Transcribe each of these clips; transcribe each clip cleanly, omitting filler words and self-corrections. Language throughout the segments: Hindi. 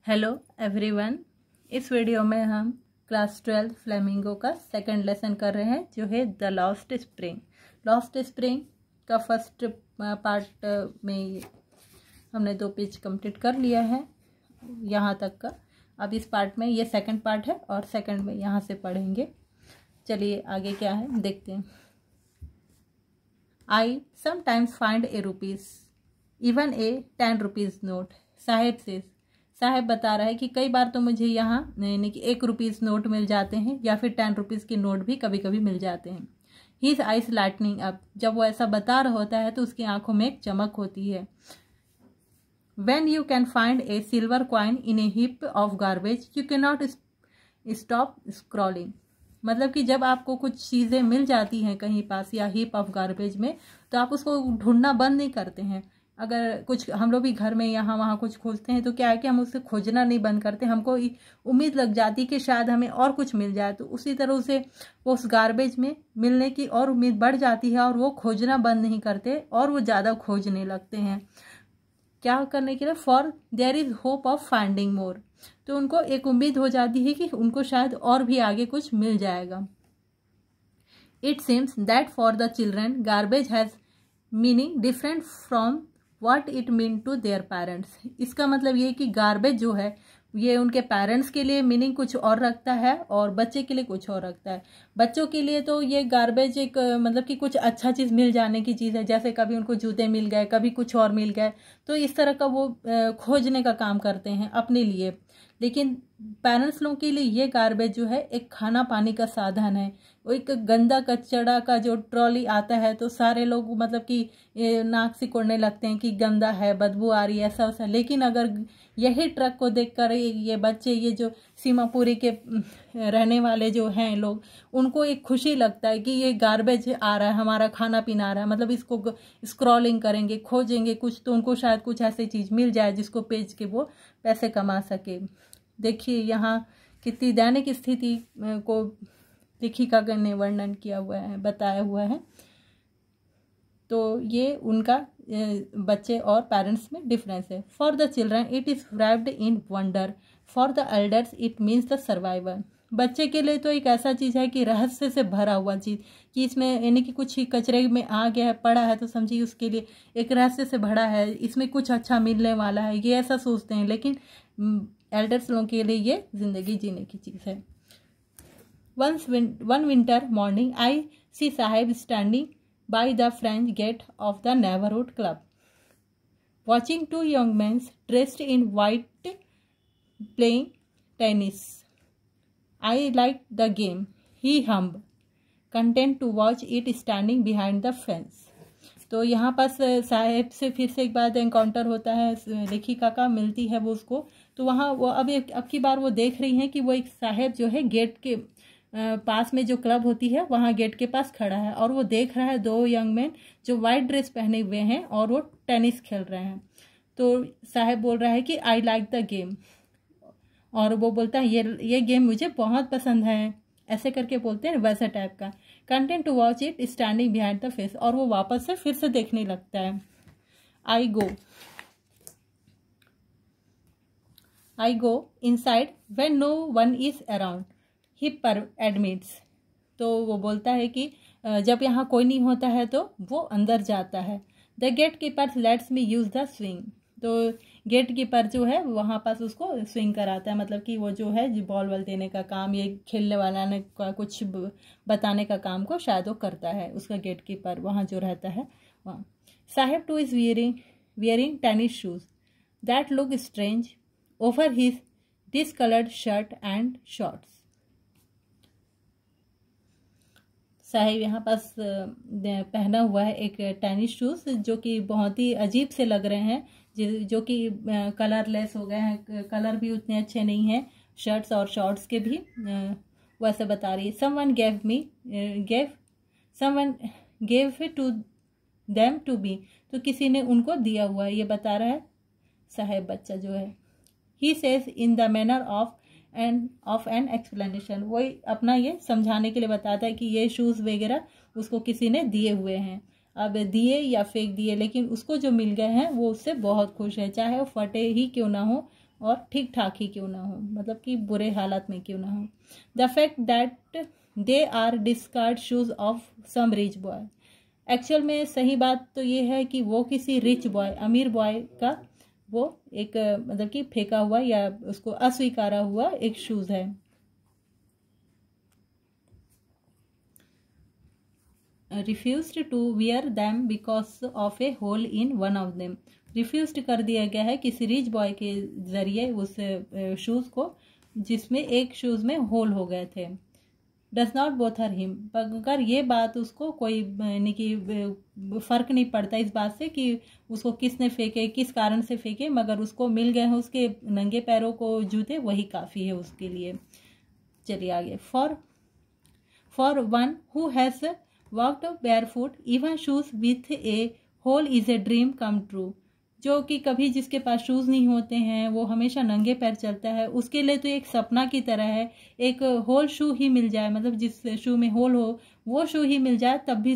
Hello everyone. इस वीडियो में हम क्लास 12 फ्लेमिंगो का सेकंड लेसन कर रहे हैं जो है the lost spring. Lost spring का फर्स्ट पार्ट में हमने 2 पेज कंप्लीट कर लिया है यहाँ तक का। अब इस पार्ट में ये सेकंड पार्ट है और सेकंड में यहाँ से पढ़ेंगे। चलिए आगे क्या है देखते हैं। I sometimes find a rupees even a 10 rupees note. Saheb बता रहा है कि कई बार तो मुझे यहाँ यानी कि 1 रुपीज़ नोट मिल जाते हैं या फिर 10 रुपीज़ के नोट भी कभी कभी मिल जाते हैं। His eyes lightning up. जब वो ऐसा बता रहा होता है तो उसकी आंखों में एक चमक होती है। When you can find a silver coin in a heap of garbage, you cannot stop scrolling। मतलब कि जब आपको कुछ चीज़ें मिल जाती हैं कहीं पास या हीप ऑफ गार्बेज में तो आप उसको ढूंढना बंद नहीं करते हैं। अगर कुछ हम लोग भी घर में यहाँ वहाँ कुछ खोजते हैं तो क्या है कि हम उससे खोजना नहीं बंद करते। हमको उम्मीद लग जाती कि शायद हमें और कुछ मिल जाए, तो उसी तरह उसे उस गार्बेज में मिलने की और उम्मीद बढ़ जाती है और वो खोजना बंद नहीं करते और वो ज़्यादा खोजने लगते हैं। क्या करने के लिए? For there is hope of finding more. तो उनको एक उम्मीद हो जाती है कि उनको शायद और भी आगे कुछ मिल जाएगा। It seems that for the children garbage has meaning different from what it mean to their parents. इसका मतलब ये कि गार्बेज जो है ये उनके पेरेंट्स के लिए मीनिंग कुछ और रखता है और बच्चे के लिए कुछ और रखता है। बच्चों के लिए तो ये गार्बेज एक मतलब कि कुछ अच्छा चीज़ मिल जाने की चीज़ है, जैसे कभी उनको जूते मिल गए, कभी कुछ और मिल गए, तो इस तरह का वो खोजने का काम करते हैं अपने लिए। लेकिन पेरेंट्स लोगों के लिए ये गार्बेज जो है एक खाना पानी का साधन है। वो एक गंदा कचड़ा का जो ट्रॉली आता है तो सारे लोग मतलब कि नाक सिकोड़ने लगते हैं कि गंदा है, बदबू आ रही है, ऐसा वैसा। लेकिन अगर यही ट्रक को देखकर ये बच्चे, ये जो सीमापुरी के रहने वाले जो हैं लोग, उनको एक खुशी लगता है कि ये गार्बेज आ रहा है, हमारा खाना पीना आ रहा है, मतलब इसको स्क्रॉलिंग करेंगे, खोजेंगे कुछ तो उनको शायद कुछ ऐसी चीज़ मिल जाए जिसको बेच के वो पैसे कमा सके। देखिए यहाँ कितनी दैनिक स्थिति को लेखिका ने वर्णन किया हुआ है, बताया हुआ है। तो ये उनका बच्चे और पेरेंट्स में डिफरेंस है। For the children it is wrapped in wonder, for the elders it means the survival. बच्चे के लिए तो एक ऐसा चीज़ है कि रहस्य से भरा हुआ चीज़, कि इसमें यानी कि कुछ ही कचरे में आ गया है, पड़ा है, तो समझिए उसके लिए एक रहस्य से भरा है, इसमें कुछ अच्छा मिलने वाला है, ये ऐसा सोचते हैं। लेकिन एल्डर्स लोगों के लिए ये ज़िंदगी जीने की चीज़ है। One winter morning I see Saheb standing by the French gate of the neighborhood club, watching 2 young men dressed in white playing tennis. I liked the game, he hummed, content to watch it standing behind the fence. तो यहाँ पास साहेब से फिर से एक बार एनकाउंटर होता है, लेखिका का मिलती है वो उसको। तो वहाँ वो अब की बार वो देख रही हैं कि वो एक साहेब जो है गेट के पास में जो क्लब होती है वहाँ गेट के पास खड़ा है और वो देख रहा है 2 यंग मैन जो वाइट ड्रेस पहने हुए हैं और वो टेनिस खेल रहे हैं। तो साहब बोल रहा है कि आई लाइक द गेम, और वो बोलता है ये गेम मुझे बहुत पसंद है, ऐसे करके बोलते हैं वैसा टाइप का। Content to watch it standing behind the fence, और वो वापस से फिर से देखने लगता है। I go inside when no one is around, he पर एडमिट्स। तो वो बोलता है कि जब यहाँ कोई नहीं होता है तो वो अंदर जाता है। The gatekeeper lets me use the swing. तो गेट कीपर जो है वहाँ पास उसको स्विंग कराता है, मतलब कि वो जो है बॉल वॉल देने का काम, ये खेलने वाला ने का कुछ बताने का काम को शायद वो करता है उसका गेट कीपर वहाँ जो रहता है वहाँ। Saheb too is wearing tennis shoes that look strange over his discoloured shirt and shorts. Saheb यहाँ पास पहना हुआ है एक टेनिस शूज़ जो कि बहुत ही अजीब से लग रहे हैं, जो कि कलरलेस हो गए हैं, कलर भी उतने अच्छे नहीं हैं शर्ट्स और शॉर्ट्स के भी। वैसे बता रही है someone gave to them to be, तो किसी ने उनको दिया हुआ है, ये बता रहा है साहेब बच्चा जो है। He says in the manner of an explanation, वही अपना ये समझाने के लिए बताता है कि ये शूज़ वगैरह उसको किसी ने दिए हुए हैं। अब दिए या फेंक दिए, लेकिन उसको जो मिल गए हैं वो उससे बहुत खुश है, चाहे वो फटे ही क्यों ना हो, और ठीक ठाक ही क्यों ना हो, मतलब कि बुरे हालत में क्यों ना हो। The fact that they are discard shoes of some rich boy, actual में सही बात तो ये है कि वो किसी रिच बॉय, अमीर बॉय का वो एक मतलब कि फेंका हुआ या उसको अस्वीकारा हुआ एक शूज है। Refused to wear them because of a hole in one of them, refused कर दिया गया है किसी रिच बॉय के जरिए उस शूज को जिसमें एक शूज में होल हो गए थे। डज नॉट बोथर हिम, मगर ये बात उसको कोई यानी कि फर्क नहीं पड़ता इस बात से कि उसको किसने फेंके, किस कारण से फेंके, मगर उसको मिल गए हैं उसके नंगे पैरों को जूते, वही काफ़ी है उसके लिए। चलिए आगे। For one who has walked barefoot even shoes with a hole is a dream come true, जो कि कभी जिसके पास शूज़ नहीं होते हैं वो हमेशा नंगे पैर चलता है, उसके लिए तो एक सपना की तरह है। एक होल शू ही मिल जाए, मतलब जिस शू में होल हो वो शू ही मिल जाए, तब भी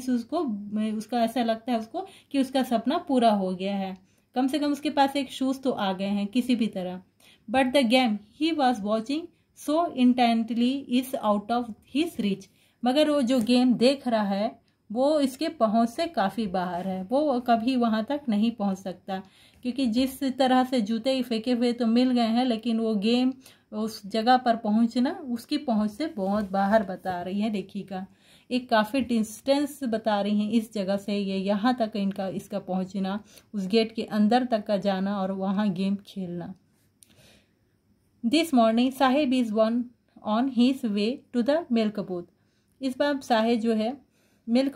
उसका ऐसा लगता है उसको कि उसका सपना पूरा हो गया है, कम से कम उसके पास एक शूज़ तो आ गए हैं किसी भी तरह। But the game he was watching so intently is out of his reach, मगर वो जो गेम देख रहा है वो इसके पहुंच से काफ़ी बाहर है, वो कभी वहां तक नहीं पहुंच सकता, क्योंकि जिस तरह से जूते ही फेंके हुए तो मिल गए हैं, लेकिन वो गेम उस जगह पर पहुंचना उसकी पहुंच से बहुत बाहर बता रही है लेखिका, एक काफ़ी डिस्टेंस बता रही हैं इस जगह से ये यहाँ तक इसका पहुंचना, उस गेट के अंदर तक का जाना और वहाँ गेम खेलना। This morning Saheb is one on his way to the milk booth, इस बार साहेब जो है मिल्क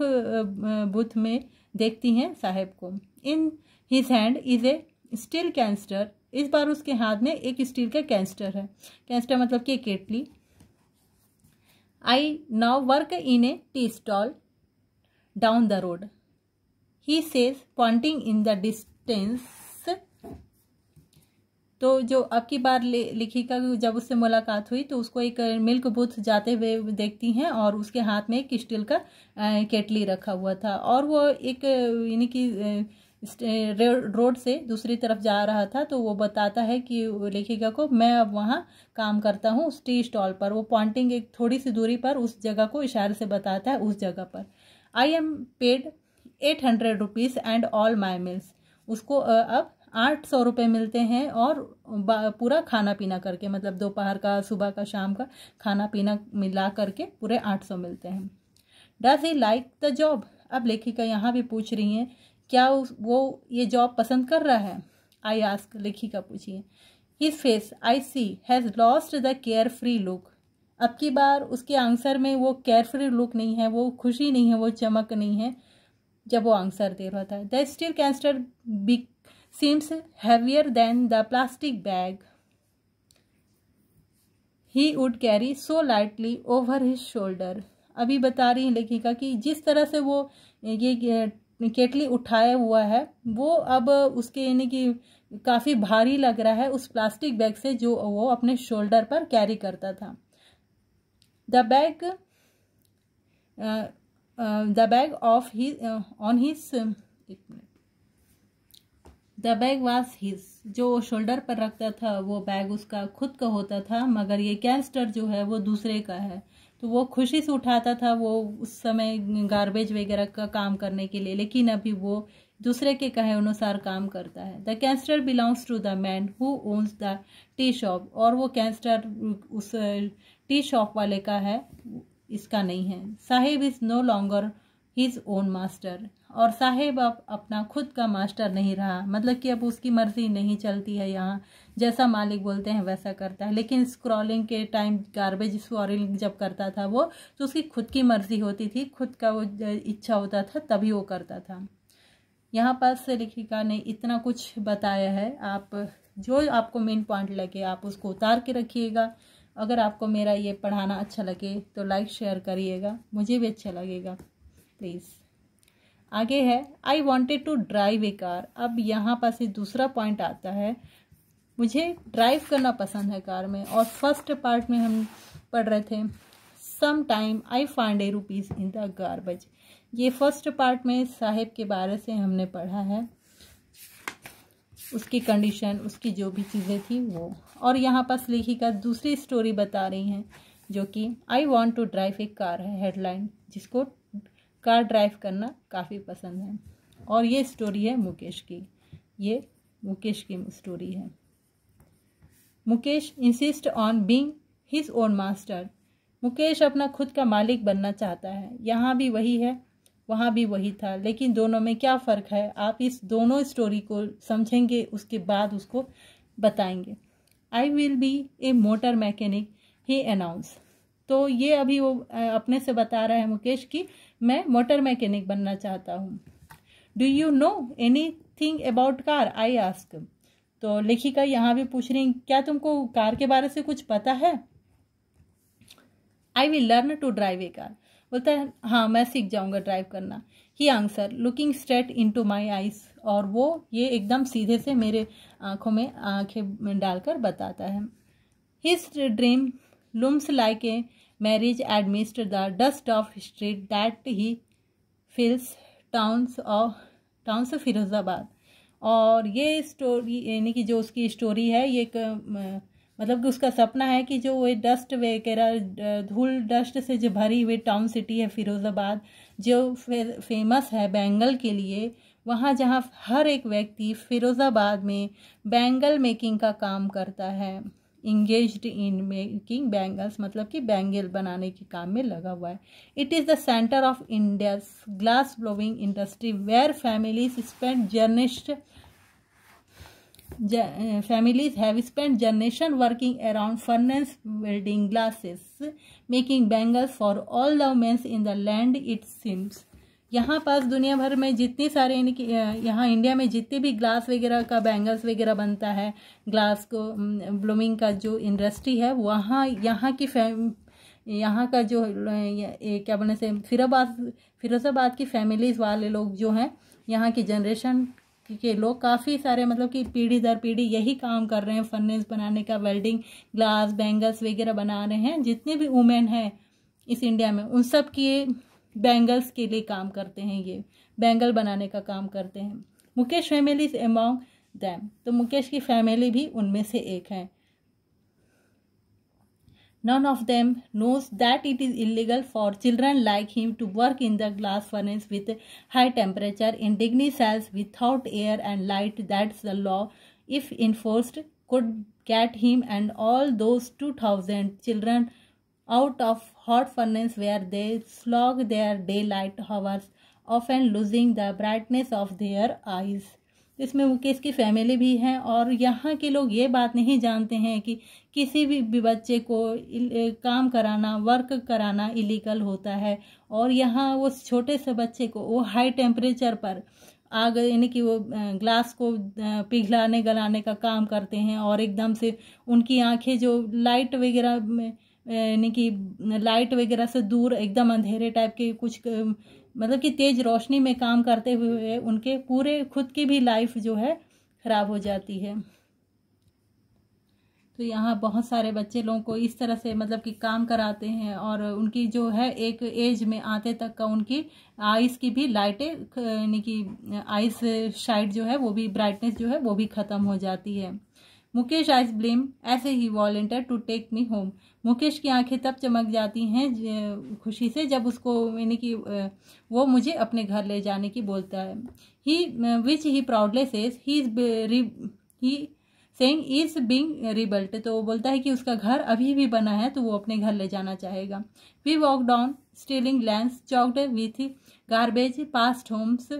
बूथ में देखती हैं साहेब को। In his hand is a steel canister, इस बार उसके हाथ में एक स्टील का कैंस्टर है, कैंस्टर मतलब कि kettle. I now work in a tea stall down the road, he says pointing in the distance. तो जो अब की बार लेखिका जब उससे मुलाकात हुई तो उसको एक मिल्क बूथ जाते हुए देखती हैं और उसके हाथ में एक स्टील का केटली रखा हुआ था, और वो एक यानी कि रोड से दूसरी तरफ जा रहा था, तो वो बताता है कि लेखिका को मैं अब वहाँ काम करता हूँ उस टी स्टॉल पर, वो पॉइंटिंग एक थोड़ी सी दूरी पर उस जगह को इशारे से बताता है उस जगह पर। I am paid 800 rupees and all my meals, उसको अब 800 रुपये मिलते हैं और पूरा खाना पीना करके, मतलब दोपहर का, सुबह का, शाम का खाना पीना मिला करके पूरे 800 मिलते हैं। Does he like the job, अब लेखिका यहाँ भी पूछ रही हैं क्या वो ये जॉब पसंद कर रहा है। आई आस्क, लेखिका पूछिए। His face I see has lost the carefree look, अब की बार उसके आंसर में वो केयर फ्री लुक नहीं है, वो खुशी नहीं है, वो चमक नहीं है जब वो आंसर दे रहा था। The steel canister seems heavier than the plastic bag he would carry so lightly over his shoulder, अभी बता रही है लेखिका कि जिस तरह से वो ये केटली उठाया हुआ है वो अब उसके यानी कि काफ़ी भारी लग रहा है उस प्लास्टिक बैग से जो वो अपने शोल्डर पर कैरी करता था। The bag of he on his, एक minute, the bag was his, जो शोल्डर पर रखता था वो बैग उसका खुद का होता था, मगर ये कैंस्टर जो है वो दूसरे का है, तो वो खुशी से उठाता था वो उस समय गार्बेज वगैरह का काम करने के लिए, लेकिन अभी वो दूसरे के कहे अनुसार काम करता है। The canister belongs to the man who owns the tea shop, और वो कैंस्टर उस टी शॉप वाले का है, इसका नहीं है। Sahib is no longer his own master, और साहेब अब अपना खुद का मास्टर नहीं रहा, मतलब कि अब उसकी मर्जी नहीं चलती है, यहाँ जैसा मालिक बोलते हैं वैसा करता है। लेकिन स्क्रॉलिंग के टाइम गार्बेज स्क्रॉलिंग जब करता था वो, तो उसकी खुद की मर्जी होती थी, खुद का वो इच्छा होता था तभी वो करता था। यहाँ पर लेखिका ने इतना कुछ बताया है, आप जो आपको मेन पॉइंट लगे आप उसको उतार के रखिएगा। अगर आपको मेरा ये पढ़ाना अच्छा लगे तो लाइक शेयर करिएगा, मुझे भी अच्छा लगेगा प्लीज़। आगे है I wanted to drive a car, अब यहाँ पर से दूसरा पॉइंट आता है, मुझे ड्राइव करना पसंद है कार में, और फर्स्ट पार्ट में हम पढ़ रहे थे some time I find a rupees in the garbage, ये फर्स्ट पार्ट में साहेब के बारे से हमने पढ़ा है। उसकी कंडीशन, उसकी जो भी चीज़ें थी वो। और यहाँ पर लेखिका दूसरी स्टोरी बता रही हैं जो कि I want to drive a car है हेडलाइन, जिसको कार ड्राइव करना काफ़ी पसंद है। और ये स्टोरी है मुकेश की, ये मुकेश की स्टोरी है। Mukesh insist on being his own master. Mukesh अपना खुद का मालिक बनना चाहता है। यहाँ भी वही है, वहाँ भी वही था, लेकिन दोनों में क्या फ़र्क है आप इस दोनों स्टोरी को समझेंगे, उसके बाद उसको बताएंगे। I will be A motor mechanic he announce. तो ये अभी वो अपने से बता रहा है मुकेश कि मैं मोटर मैकेनिक बनना चाहता हूँ। Do you know any thing about car, I ask. तो लेखिका यहाँ भी पूछ रही, क्या तुमको कार के बारे से कुछ पता है? I will learn to drive a car. बोलता है हाँ मैं सीख जाऊंगा ड्राइव करना। He answers looking straight into my eyes. और वो ये एकदम सीधे से मेरे आंखों में आंखें डालकर बताता है। His dream looms like a mirage amidst the dust of street that he feels towns Firozabad. और ये स्टोरी यानी कि जो उसकी स्टोरी है ये मतलब कि उसका सपना है कि जो वो डस्ट वगैरह धूल डस्ट से जो भरी हुई टाउन सिटी है फिरोज़ाबाद, जो फेमस है बैंगल के लिए, वहाँ जहाँ हर एक व्यक्ति फिरोज़ाबाद में बैंगल मेकिंग का काम करता है, इंगेज्ड इन मेकिंग बैंगल्स, मतलब कि बैंगल बनाने के काम में लगा हुआ है। It is the centre of India's glass blowing industry where families have spent generation working around furnace welding glasses, making bangles for all the men in the land it seems। यहाँ पास दुनिया भर में जितनी सारे यानी कि यहाँ इंडिया में जितने भी ग्लास वगैरह का बैंगल्स वगैरह बनता है, ग्लास को ब्लूमिंग का जो इंडस्ट्री है, वहाँ यहाँ का जो क्या बोलने से फिरोज़ाबाद की फैमिलीज़ वाले लोग जो हैं, यहाँ की जनरेशन के लोग काफ़ी सारे मतलब कि पीढ़ी दर पीढ़ी यही काम कर रहे हैं, फर्नेस बनाने का, वेल्डिंग, ग्लास, बैंगल्स वगैरह बना रहे हैं। जितने भी वुमेन हैं इस इंडिया में उन सब के बैंगल्स के लिए काम करते हैं, ये बैंगल बनाने का काम करते हैं। Mukesh family is among them. तो मुकेश की फैमिली भी उनमें से एक है। None of them knows that it is illegal for children like him to work in the glass furnace with high temperature in digny cells without air and light. That's the law, if enforced, could get him and all those 2,000 children out of hot furnace where they slog their daylight hours, often losing the brightness of their eyes। इसमें मुकेश की फैमिली भी है और यहाँ के लोग ये बात नहीं जानते हैं कि किसी भी बच्चे को काम कराना, वर्क कराना इलीगल होता है। और यहाँ वो छोटे से बच्चे को वो हाई टेम्परेचर पर आग यानी कि वो ग्लास को पिघलाने गलाने का काम करते हैं और एकदम से उनकी आंखें जो लाइट वगैरह यानी कि लाइट वगैरह से दूर एकदम अंधेरे टाइप के कुछ मतलब कि तेज रोशनी में काम करते हुए उनके पूरे खुद की भी लाइफ जो है ख़राब हो जाती है। तो यहाँ बहुत सारे बच्चे लोगों को इस तरह से मतलब कि काम कराते हैं और उनकी जो है एक एज में आते तक का उनकी आइज़ की भी लाइटें यानी कि आइज़ शाइट जो है वो भी ब्राइटनेस जो है वो भी ख़त्म हो जाती है। मुकेश आइज ब्लेम ऐसे he volunteer to take me home. Mukesh की आंखें तब चमक जाती हैं खुशी से जब उसको यानी कि वो मुझे अपने घर ले जाने की बोलता है। He proudly says he saying is being rebuilt. तो वो बोलता है कि उसका घर अभी भी बना है तो वो अपने घर ले जाना चाहेगा। We walk down stealing lands choked with garbage past homes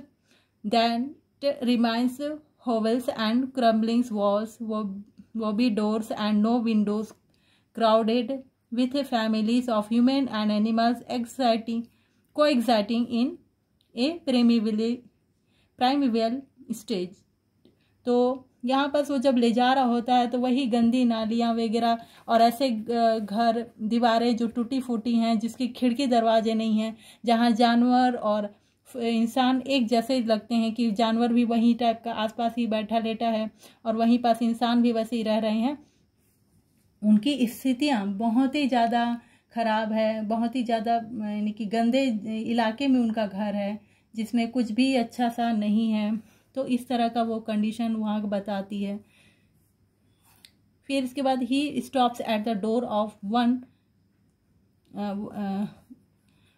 that reminds hovels and crumbling walls, wobbly doors and no windows, crowded with families of human and animals coexisting in a primeval stage। तो यहाँ पर वो जब ले जा रहा होता है तो वही गंदी नालियाँ वगैरह और ऐसे घर दीवारें जो टूटी फूटी हैं, जिसकी खिड़की दरवाजे नहीं हैं, जहाँ जानवर और इंसान एक जैसे लगते हैं कि जानवर भी वही टाइप का आसपास ही बैठा लेटा है और वहीं पास इंसान भी वैसे ही रह रहे हैं। उनकी स्थितियाँ बहुत ही ज़्यादा ख़राब है, बहुत ही ज़्यादा यानी कि गंदे इलाके में उनका घर है जिसमें कुछ भी अच्छा सा नहीं है। तो इस तरह का वो कंडीशन वहाँ बताती है। फिर इसके बाद ही stops at the door of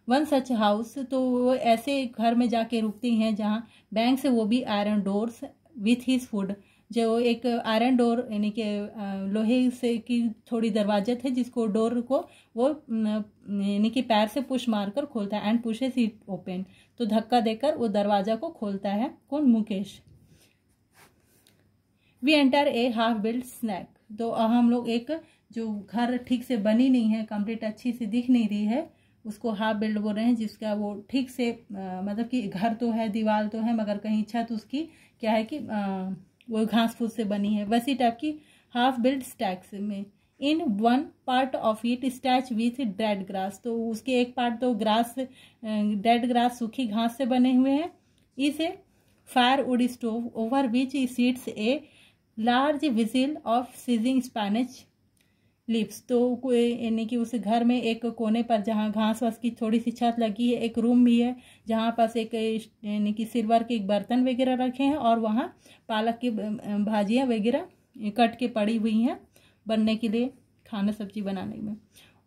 one such house, तो वो ऐसे घर में जाके रुकती हैं जहाँ बैंक से वो भी iron doors with his food, जो एक आयरन डोर यानी कि लोहे से की थोड़ी दरवाजा थे जिसको डोर को वो यानी कि पैर से पुश मारकर खोलता है एंड पुशेस इट ओपन, तो धक्का देकर वो दरवाजा को खोलता है कौन, Mukesh. We enter a half build snack, तो हम लोग एक जो घर ठीक से बनी नहीं है, कंप्लीट अच्छी से दिख नहीं रही है, उसको हाफ बिल्ड बोल रहे हैं, जिसका वो ठीक से मतलब कि घर तो है, दीवार तो है, मगर कहीं छत उसकी क्या है कि वो घास फूस से बनी है, वैसी टाइप की हाफ बिल्ड स्टैक्स में। In one part of it stretch with dead grass, तो उसके एक पार्ट तो ग्रास, डेड ग्रास सूखी घास से बने हुए हैं। इसे firewood stove over which sits a large vigil of seizing Spanish lips, तो यानी कि उस घर में एक कोने पर जहाँ घास वास की थोड़ी सी छत लगी है, एक रूम भी है जहाँ पास एक यानी कि सिल्वर के बर्तन वगैरह रखे हैं और वहाँ पालक की भाजियाँ वगैरह कट के पड़ी हुई हैं बनने के लिए, खाना सब्जी बनाने में।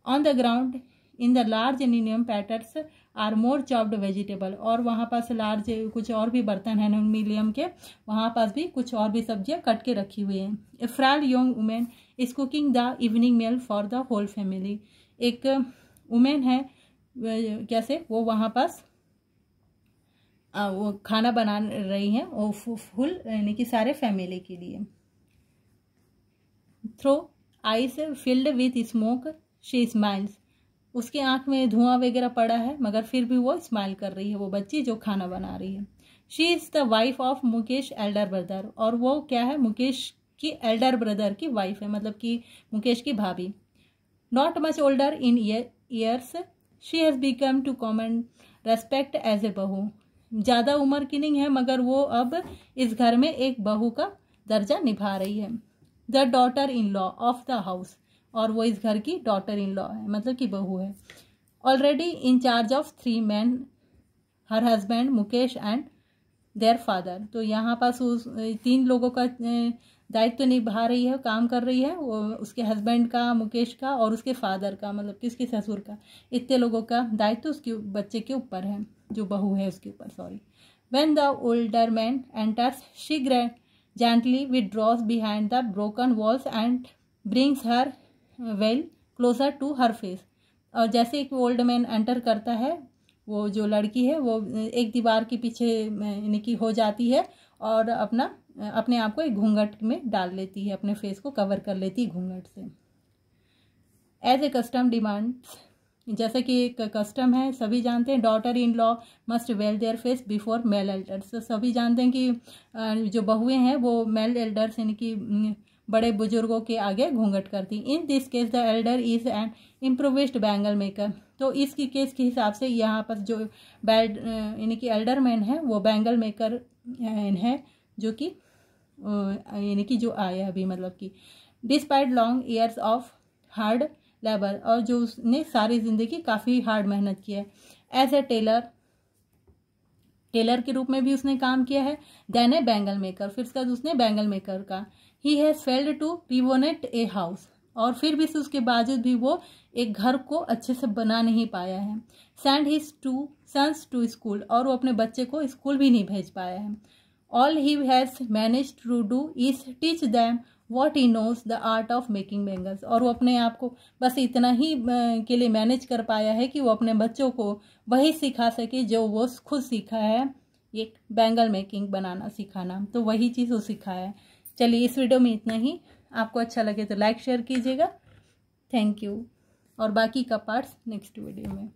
On the ground in the large aluminium platters are more chopped vegetable, और वहाँ पास लार्ज कुछ और भी बर्तन हैं एल्यूमिनियम के, वहाँ पास भी कुछ और भी सब्जियाँ कट के रखी हुई हैं। A fried young women is cooking the evening meal for the whole family, एक वुमेन है कैसे वो वहाँ पास वो खाना बना रही हैं वो फुल यानी कि सारे फैमिली के लिए। Through eyes filled with smoke she smiles, उसके आंख में धुआं वगैरह पड़ा है मगर फिर भी वो स्माइल कर रही है, वो बच्ची जो खाना बना रही है। She is the wife of Mukesh Elder brother, और वो क्या है, मुकेश की एल्डर ब्रदर की वाइफ है, मतलब कि मुकेश की भाभी। Not much older in years she has become to common respect as a bahu, ज़्यादा उम्र की नहीं है मगर वो अब इस घर में एक बहू का दर्जा निभा रही है। The daughter in law of the house, और वो इस घर की डॉटर इन लॉ है, मतलब कि बहू है। Already in charge of 3 men, her husband Mukesh and their father, तो यहाँ पास उस 3 लोगों का दायित्व तो निभा रही है, काम कर रही है, वो उसके हस्बैंड का, मुकेश का और उसके फादर का, मतलब कि उसके ससुर का, इतने लोगों का दायित्व उसके बच्चे के ऊपर है, जो बहू है उसके ऊपर, sorry. When the older man enters she gently withdraws behind the broken walls and brings her well closer to her face, और जैसे एक ओल्ड मैन एंटर करता है, वो जो लड़की है वो एक दीवार के पीछे यानी कि हो जाती है और अपने आप को एक घूंघट में डाल लेती है, अपने फेस को कवर कर लेती है घूंघट से। एज ए कस्टम डिमांड्स, जैसे कि एक कस्टम है, सभी जानते हैं, daughter in law must veil their face before male elders, सभी जानते हैं कि जो बहुएं हैं वो मेल एल्डर्स यानी कि बड़े बुजुर्गों के आगे घूंघट करती। In this case the Elder is an improvised bangle maker, तो इसकी केस के हिसाब से यहाँ पर जो यानी कि एल्डर मैन है वो बैंगल मेकर है, जो कि यानी कि जो आया अभी, मतलब कि despite long years of hard labour, और जो उसने सारी जिंदगी काफ़ी हार्ड मेहनत की है। एज ए टेलर के रूप में भी उसने काम किया है। देन ए बैंगल मेकर, फिर उसका उसने बैंगल मेकर का। He has failed to renovate a house, और फिर भी उसके बावजूद भी वो एक घर को अच्छे से बना नहीं पाया है। Send his 2 sons to school, और वो अपने बच्चे को स्कूल भी नहीं भेज पाया है। All he has manage to do is teach them what he knows the art of making bangles, और वो अपने आप को बस इतना ही के लिए मैनेज कर पाया है कि वो अपने बच्चों को वही सिखा सके जो वो खुद सीखा है, एक बैंगल मेकिंग बनाना सिखाना, तो वही चीज़ वो सिखाया है। चलिए इस वीडियो में इतना ही, आपको अच्छा लगे तो लाइक शेयर कीजिएगा, थैंक यू, और बाकी का पार्ट्स नेक्स्ट वीडियो में।